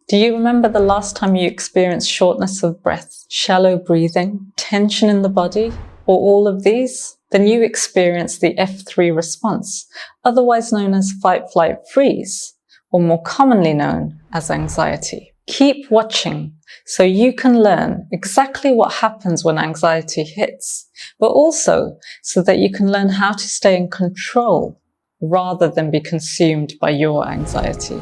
Do you remember the last time you experienced shortness of breath, shallow breathing, tension in the body, or all of these? Then you experienced the F3 response, otherwise known as fight, flight, freeze, or more commonly known as anxiety. Keep watching so you can learn exactly what happens when anxiety hits, but also so that you can learn how to stay in control rather than be consumed by your anxiety.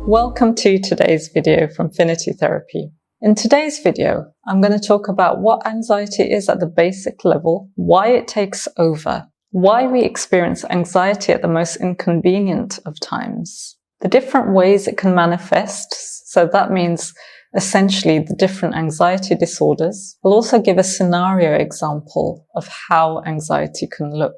Welcome to today's video from Finity Therapy. In today's video, I'm going to talk about what anxiety is at the basic level, why it takes over, why we experience anxiety at the most inconvenient of times, the different ways it can manifest, so that means essentially the different anxiety disorders. We'll also give a scenario example of how anxiety can look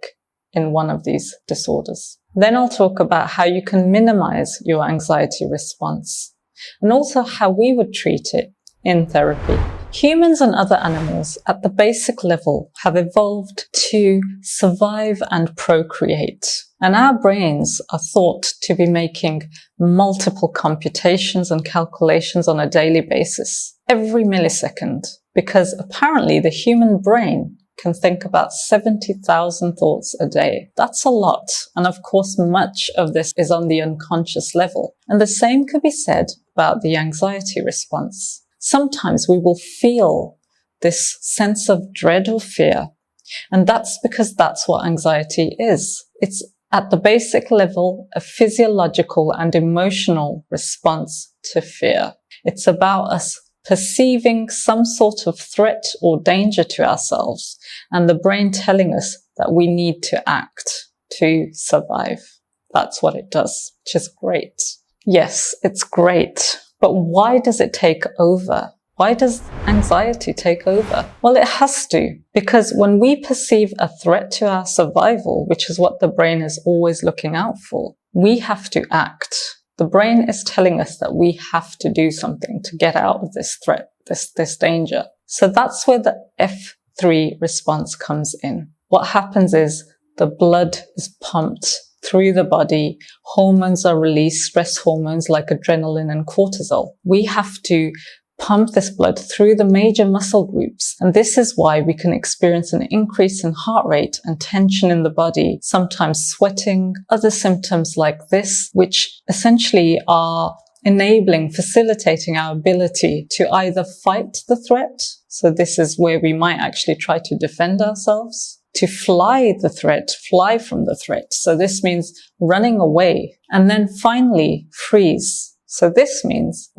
in one of these disorders. Then I'll talk about how you can minimize your anxiety response and also how we would treat it in therapy. Humans and other animals at the basic level have evolved to survive and procreate. And our brains are thought to be making multiple computations and calculations on a daily basis, every millisecond, because apparently the human brain can think about 70,000 thoughts a day. That's a lot. And of course, much of this is on the unconscious level. And the same could be said about the anxiety response. Sometimes we will feel this sense of dread or fear. And that's because that's what anxiety is. It's at the basic level a physiological and emotional response to fear. It's about us perceiving some sort of threat or danger to ourselves, and the brain telling us that we need to act to survive. That's what it does, which is great. Yes, it's great. But why does it take over? Why does anxiety take over? Well, it has to, because when we perceive a threat to our survival, which is what the brain is always looking out for, we have to act. The brain is telling us that we have to do something to get out of this threat, this danger. So that's where the F3 response comes in. What happens is the blood is pumped through the body, hormones are released, stress hormones like adrenaline and cortisol. We have to pump this blood through the major muscle groups. And this is why we can experience an increase in heart rate and tension in the body, sometimes sweating, other symptoms like this, which essentially are facilitating our ability to either fight the threat. So this is where we might actually try to defend ourselves, to fly from the threat. So this means running away. And then finally, freeze. So this means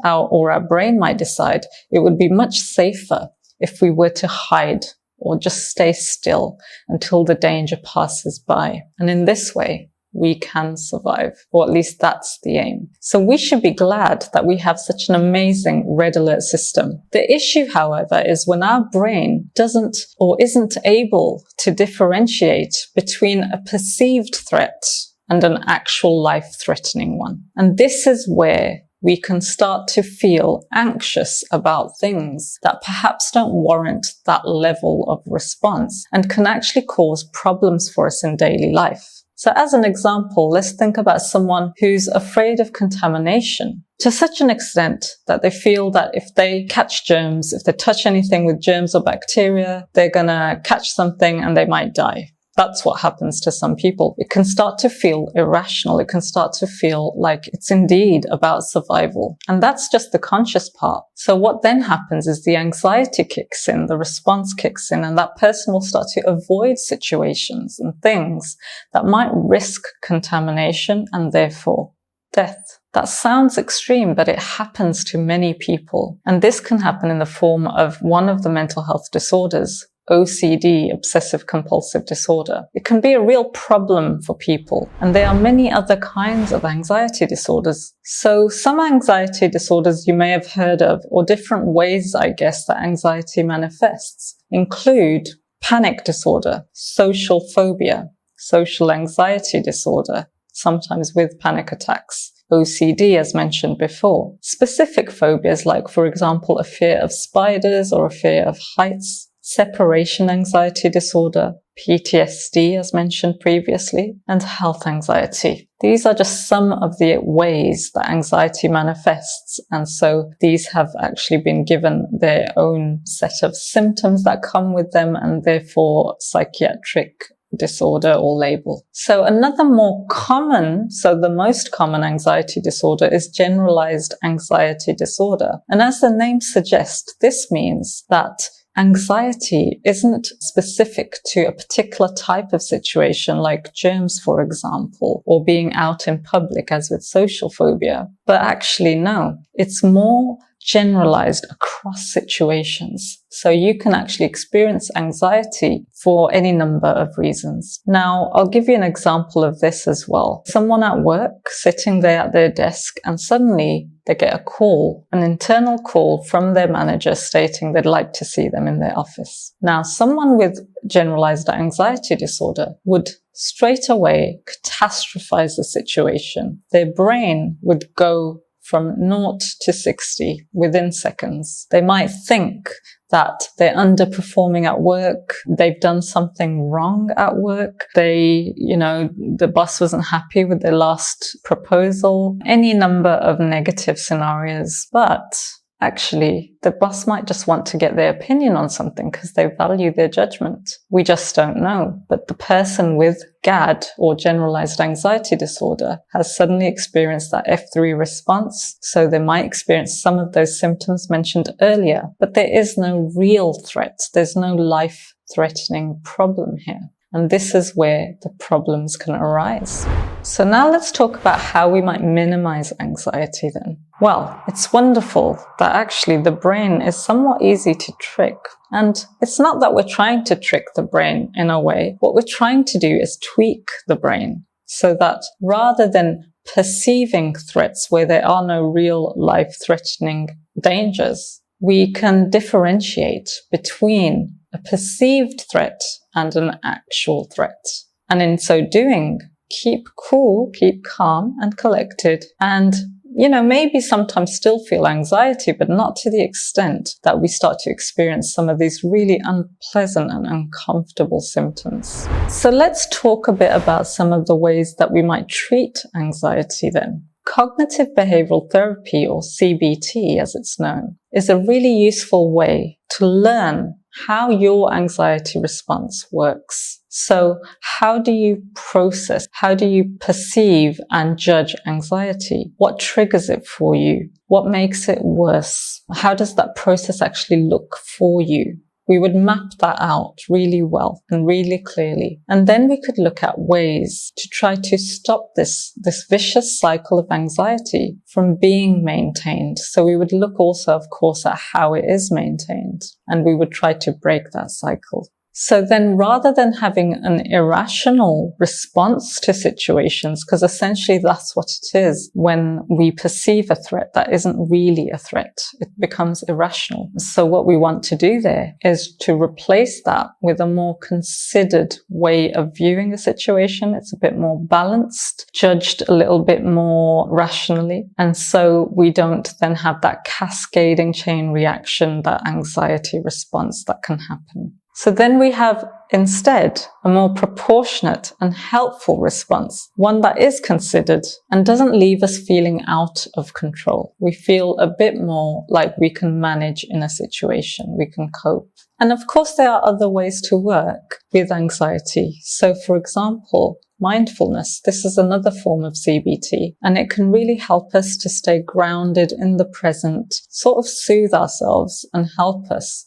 our brain might decide it would be much safer if we were to hide or just stay still until the danger passes by. And in this way, we can survive, or at least that's the aim. So we should be glad that we have such an amazing red alert system. The issue, however, is when our brain doesn't or isn't able to differentiate between a perceived threat and an actual life-threatening one. And this is where we can start to feel anxious about things that perhaps don't warrant that level of response and can actually cause problems for us in daily life. So as an example, let's think about someone who's afraid of contamination to such an extent that they feel that if they catch germs, if they touch anything with germs or bacteria, they're gonna catch something and they might die. That's what happens to some people. It can start to feel irrational. It can start to feel like it's indeed about survival. And that's just the conscious part. So what then happens is the anxiety kicks in, the response kicks in, and that person will start to avoid situations and things that might risk contamination and therefore death. That sounds extreme, but it happens to many people. And this can happen in the form of one of the mental health disorders, OCD, obsessive compulsive disorder. It can be a real problem for people, and there are many other kinds of anxiety disorders. So some anxiety disorders you may have heard of, or different ways, I guess, that anxiety manifests, include panic disorder, social phobia, social anxiety disorder, sometimes with panic attacks, OCD, as mentioned before, specific phobias like, for example, a fear of spiders or a fear of heights, separation anxiety disorder, PTSD, as mentioned previously, and health anxiety. These are just some of the ways that anxiety manifests, and so these have actually been given their own set of symptoms that come with them, and therefore psychiatric disorder or label. So another more common, so the most common anxiety disorder is generalized anxiety disorder. And as the name suggests, this means that anxiety isn't specific to a particular type of situation like germs, for example, or being out in public as with social phobia. But actually, no, it's more generalized across situations. So you can actually experience anxiety for any number of reasons. Now, I'll give you an example of this as well. Someone at work sitting there at their desk, and suddenly they get a call, an internal call from their manager stating they'd like to see them in their office. Now, someone with generalized anxiety disorder would straight away catastrophize the situation. Their brain would go from 0 to 60 within seconds. They might think that they're underperforming at work, they've done something wrong at work, the boss wasn't happy with their last proposal, any number of negative scenarios. But actually, the boss might just want to get their opinion on something because they value their judgment. We just don't know. But the person with GAD, or generalized anxiety disorder, has suddenly experienced that F3 response. So they might experience some of those symptoms mentioned earlier, but there is no real threat. There's no life-threatening problem here. And this is where the problems can arise. So now let's talk about how we might minimize anxiety then. Well, it's wonderful that actually the brain is somewhat easy to trick. And it's not that we're trying to trick the brain in a way. What we're trying to do is tweak the brain so that rather than perceiving threats where there are no real life-threatening dangers, we can differentiate between a perceived threat and an actual threat. And in so doing, keep cool, keep calm and collected, and maybe sometimes still feel anxiety, but not to the extent that we start to experience some of these really unpleasant and uncomfortable symptoms. So let's talk a bit about some of the ways that we might treat anxiety then. Cognitive behavioral therapy, or CBT as it's known, is a really useful way to learn how your anxiety response works. So how do you process, how do you perceive and judge anxiety? What triggers it for you? What makes it worse? How does that process actually look for you? We would map that out really well and really clearly. And then we could look at ways to try to stop this vicious cycle of anxiety from being maintained. So we would look also, of course, at how it is maintained, and we would try to break that cycle. So then rather than having an irrational response to situations, because essentially that's what it is when we perceive a threat that isn't really a threat, it becomes irrational. So what we want to do there is to replace that with a more considered way of viewing a situation. It's a bit more balanced, judged a little bit more rationally. And so we don't then have that cascading chain reaction, that anxiety response that can happen. So then we have instead a more proportionate and helpful response, one that is considered and doesn't leave us feeling out of control. We feel a bit more like we can manage in a situation, we can cope. And of course, there are other ways to work with anxiety. So for example, mindfulness. This is another form of CBT, and it can really help us to stay grounded in the present, sort of soothe ourselves and help us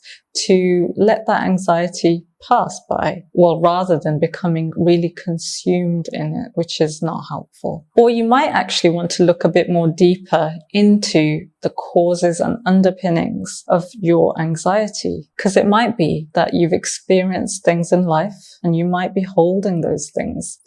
to let that anxiety pass by, well, rather than becoming really consumed in it, which is not helpful. Or you might actually want to look a bit more deeper into the causes and underpinnings of your anxiety, because it might be that you've experienced things in life and you might be holding those things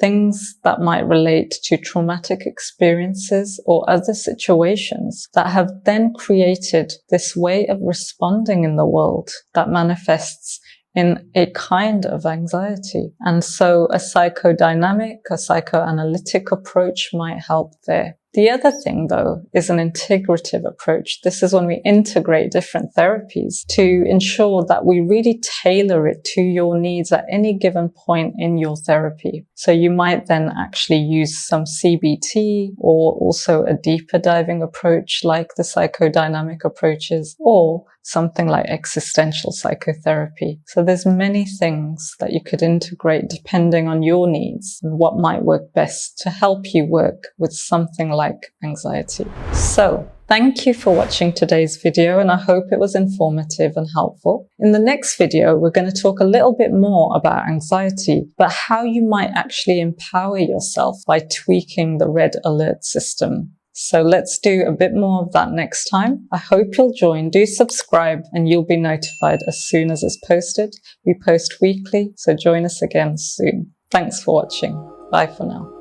that might relate to traumatic experiences or other situations that have then created this way of responding in the world that manifests in a kind of anxiety. And so a psychodynamic, a psychoanalytic approach might help there. The other thing, though, is an integrative approach. This is when we integrate different therapies to ensure that we really tailor it to your needs at any given point in your therapy. So you might then actually use some CBT, or also a deeper diving approach like the psychodynamic approaches, or something like existential psychotherapy. So there's many things that you could integrate depending on your needs and what might work best to help you work with something like anxiety. So thank you for watching today's video, and I hope it was informative and helpful. In the next video, we're going to talk a little bit more about anxiety, but how you might actually empower yourself by tweaking the red alert system. So let's do a bit more of that next time. I hope you'll join. Do subscribe and you'll be notified as soon as it's posted. We post weekly, so join us again soon. Thanks for watching. Bye for now.